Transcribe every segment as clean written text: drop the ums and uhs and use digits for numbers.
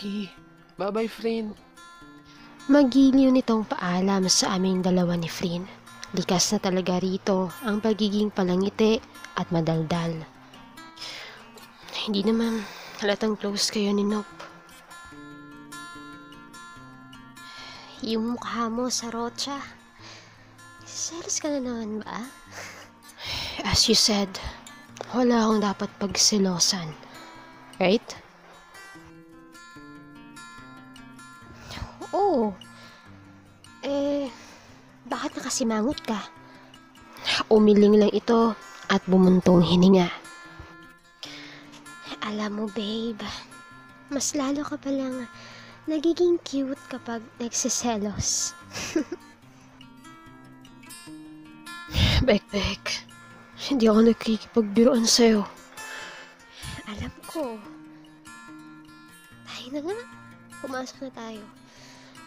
Becky. Bye-bye, friend. Magiliw nitong paalam sa aming dalawa ni Flynn. Likas na talaga rito ang pagiging palangiti at madaldal. Hindi naman halatang close kayo ni Nop. Yung mukha mo sa Rocha. Selos ka na naman ba? As you said, wala akong dapat pagsilosan. Right? Oo. Bakit nakasimangot ka? Umiling lang ito at bumuntong hininga. Alam mo, babe, mas lalo ka palang nagiging cute kapag nagsiselos. Bek, hindi ako nakikipagbiruan sa'yo. Alam ko. Tayo na nga. Pumasok na tayo.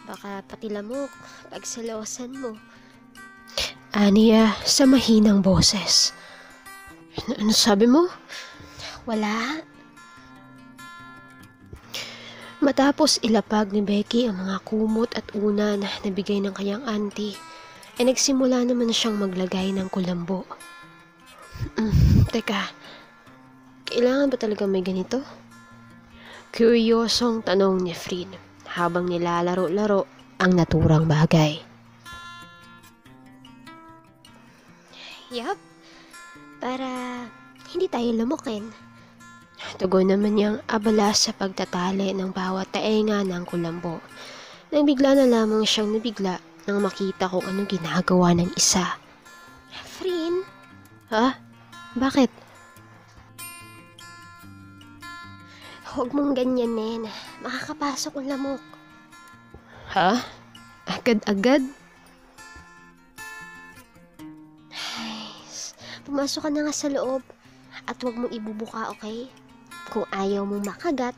Baka pati lamok, pagselosan mo. Aniya sa mahinang boses. Ano sabi mo? Wala. Matapos ilapag ni Becky ang mga kumot at unan na bigay ng kanyang auntie, ay nagsimula naman siyang maglagay ng kulambo. Teka, kailangan ba talaga may ganito? Kuryosong tanong ni Flynn habang nilalaro-laro ang naturang bagay. Yup, para hindi tayo lumukin. Tugon naman niyang abala sa pagtatali ng bawat taenga ng kulambo. Nang bigla na lamang siyang nabigla nang makita kung anong ginagawa ng isa. Flynn? Ha? Bakit? Huwag mong ganyanin. Makakapasok ang lamok. Ha? Agad-agad? Ay, pumasok ka na nga sa loob. At huwag mong ibubuka, okay? Kung ayaw mong makagat.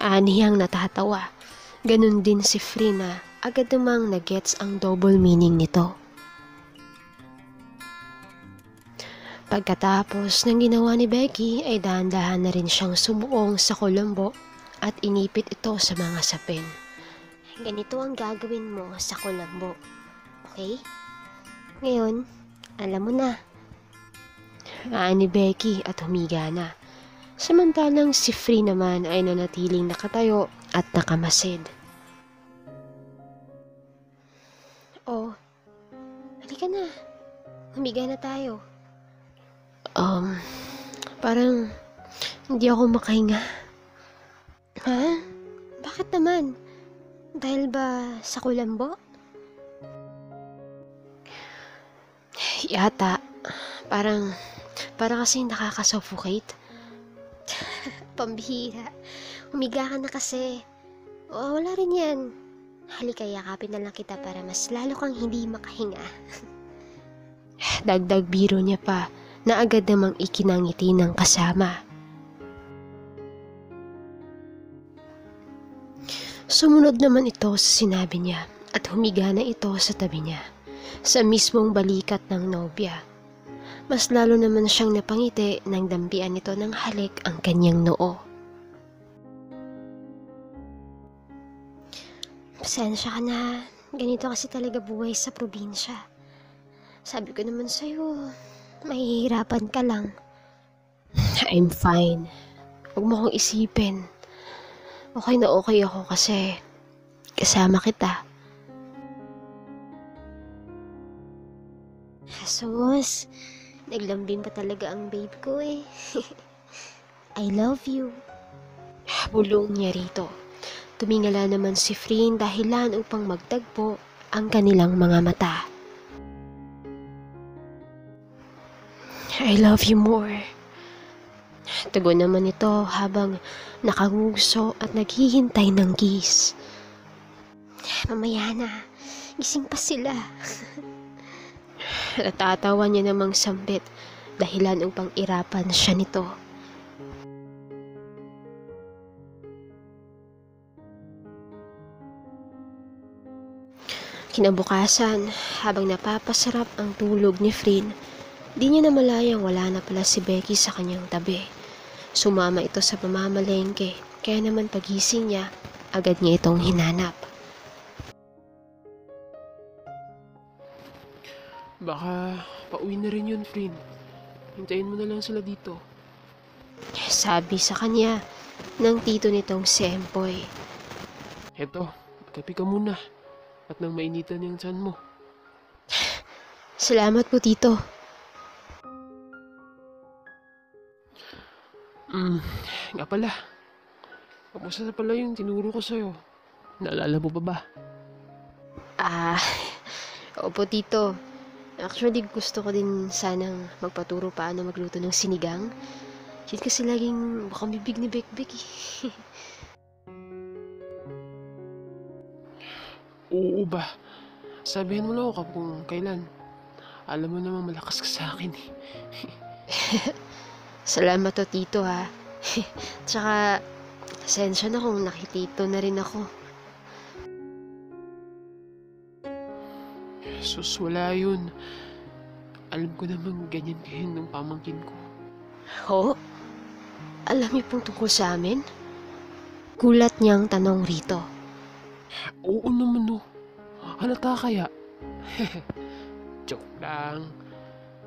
Aniyang natatawa. Ganun din si Frina. Agad namang nagets ang double meaning nito. Pagkatapos ng ginawa ni Becky ay dahan-dahan na rin siyang sumuong sa kulambo at inipit ito sa mga sapin. Ganito ang gagawin mo sa kulambo. Okay? Ngayon, alam mo na. Ni Becky at humiga na. Samantalang si Free naman ay nanatiling nakatayo at nakamasid. Oh, halika na. Humiga na tayo. Parang hindi ako makahinga. Ha? Bakit naman? Dahil ba sa kulambo? Yata. Parang kasi nakaka-suffocate. Pambihira. Humiga ka na kasi. Wala rin yan. Halika, yakapin na lang kita para mas lalo kang hindi makahinga. Dagdag biro niya pa na agad namang ikinangiti ng kasama. Sumunod naman ito sa sinabi niya at humiga na ito sa tabi niya, sa mismong balikat ng nobya. Mas lalo naman siyang napangiti nang dampian nito ng halik ang kanyang noo. Pasensya ka na, ganito kasi talaga buhay sa probinsya. Sabi ko naman sa'yo, mahihirapan ka lang. I'm fine. Huwag mo akong isipin. Okay na okay ako kasi kasama kita. Sus, naglambing pa talaga ang babe ko eh. I love you. Bulong niya rito. Tumingala naman si Frin dahilan upang magtagpo ang kanilang mga mata. I love you more. Tugon naman ito habang nakangugso at naghihintay ng kiss. Mamaya na, gising pa sila. Natatawa niya namang sambit dahilan upang irapan siya nito. Kinabukasan, habang napapasarap ang tulog ni Frin, di niya namalayang wala na pala si Becky sa kanyang tabi. Sumama ito sa pamamalengke Kaya naman pagising niya, agad niya itong hinanap. Baka pauwi na rin yun, friend. Hintayin mo na lang sila dito. Sabi sa kanya ng tito nitong si Empoy. Eto, magkape ka muna. At nang mainitan yung tiyan mo. Salamat po, tito. Nga pala. Kamusta na pala yung tinuro ko sa'yo? Naalala mo pa ba? Opo, tito. Actually, gusto ko din sanang magpaturo paano magluto ng sinigang. Yun kasi laging baka bibig ni Bekbek eh. Oo ba? Sabihin mo lang ako kung kailan. Alam mo naman malakas ka sa akin eh. Salamat to, tito ha. Tsaka, pasensya na kung nakitito na rin ako. Sus, wala yun. Alam ko naman ganyan kayo ng pamangkin ko. Ho? Alam niyo pong tungkol sa amin? Gulat niyang tanong rito. Oo naman no. Halata kaya? Joke lang.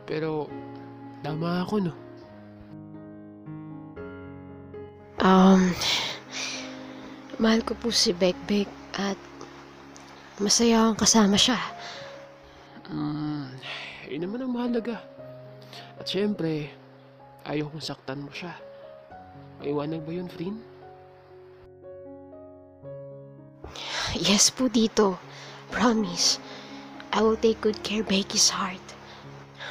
Pero, tama ako no. Mahal ko po si Bekbek at masaya akong kasama siya. Yun naman ang mahalaga. At syempre, ayaw kong saktan mo siya. Maiwanag ba yun, friend? Yes po, dito. Promise. I will take good care of Becky's heart.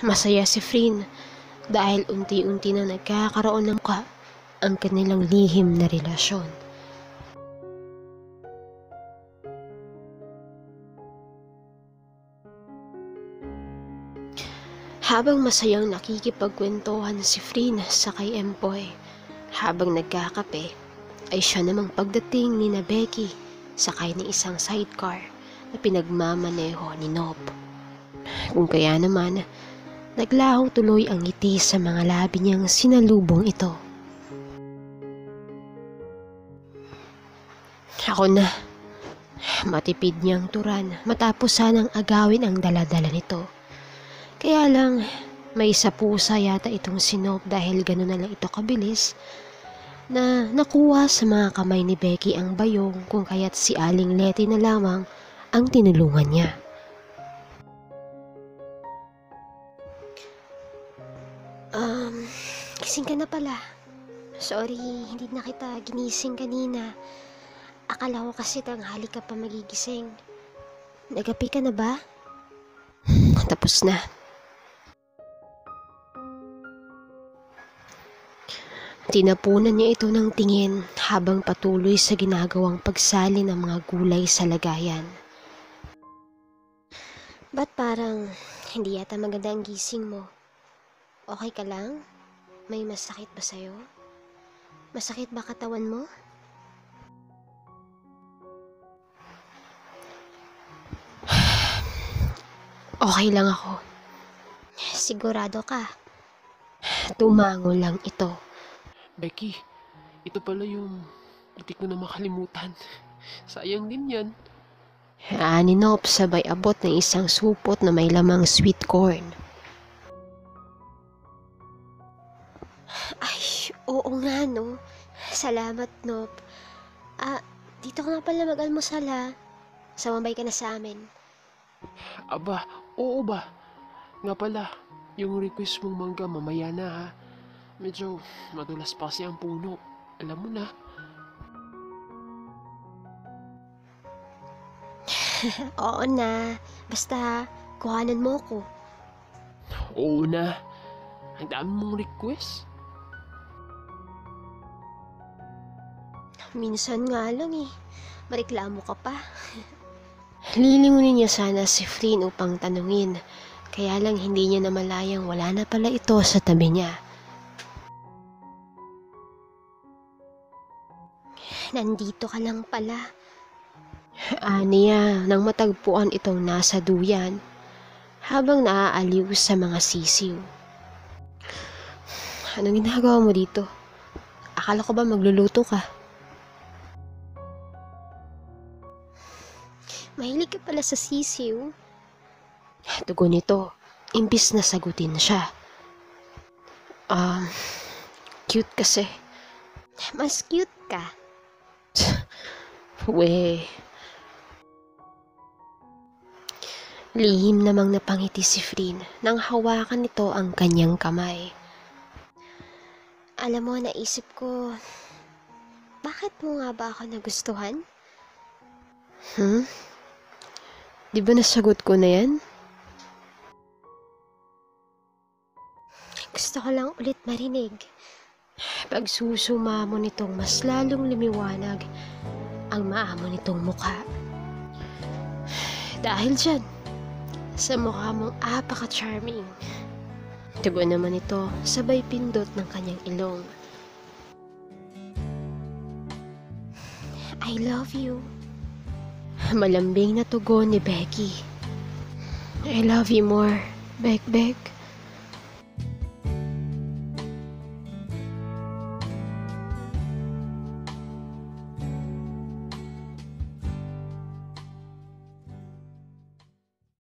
Masaya si Frin dahil unti-unti na nagkakaroon ng muka ang kanilang lihim na relasyon. Habang masayang nakikipagkwentuhan si Frin sa kay Empoy, habang nagkakape, ay siya namang pagdating ni na Becky sakay ng isang sidecar na pinagmamaneho ni Nop. Kung kaya naman, naglaho tuloy ang ngiti sa mga labi niyang sinalubong ito. Ako na, matipid niyang turan matapos sanang agawin ang daladala nito. Kaya lang, may isa pusa yata itong si Nop dahil gano'n na lang ito kabilis na nakuha sa mga kamay ni Becky ang bayong kung kaya't si Aling Letty na lamang ang tinulungan niya. Gising ka na pala. Sorry, hindi na kita ginising kanina. Akala ko kasi tanghali ka pa magigising. Nagapi ka na ba? Tapos na. Tinapunan niya ito ng tingin habang patuloy sa ginagawang pagsali ng mga gulay sa lagayan. Ba't parang hindi yata maganda ang gising mo? Okay ka lang? May masakit ba sa'yo? Masakit ba katawan mo? Okay lang ako. Sigurado ka? Tumango lang ito. Becky, ito pala yung hindi ko na makalimutan. Sayang din yan. Ni Nop sabay abot ng isang supot na may lamang sweet corn. Ay, oo nga no. Salamat, Nop. Dito ka nga pala mag-almusal ha. Sumabay ka na sa amin. Aba, oo ba? Nga pala, yung request mong mangga mamaya na ha. Medyo madulas pa kasi ang puno. Alam mo na. Oo na. Basta, kuhanan mo ko. Oo na. Ang dami mong request. Minsan nga lang eh. Mareklamo ka pa. Lilingunin niya sana si Frin upang tanungin. Kaya lang hindi niya namalayang wala na pala ito sa tabi niya. Nandito ka lang pala. Niya nang matagpuan itong nasa duyan habang naaaliw sa mga sisiw. Anong ginagawa mo dito? Akala ko ba magluluto ka? Mahilig ka pala sa sisiw. Tugon nito, imbis na sagutin siya. Cute kasi. Mas cute ka. We. Lihim namang napangiti si Flynn nang hawakan nito ang kanyang kamay. Alam mo, naisip ko, bakit mo nga ba ako nagustuhan? Di ba nasagot ko na yan? Gusto ko lang ulit marinig. Pagsusuma mo nitong mas lalong lumiwanag ang maamo nitong mukha. Dahil dyan, sa mukha mong apaka-charming. Tugon naman ito, sabay pindot ng kanyang ilong. I love you. Malambing na tugon ni Becky. I love you more, Bek.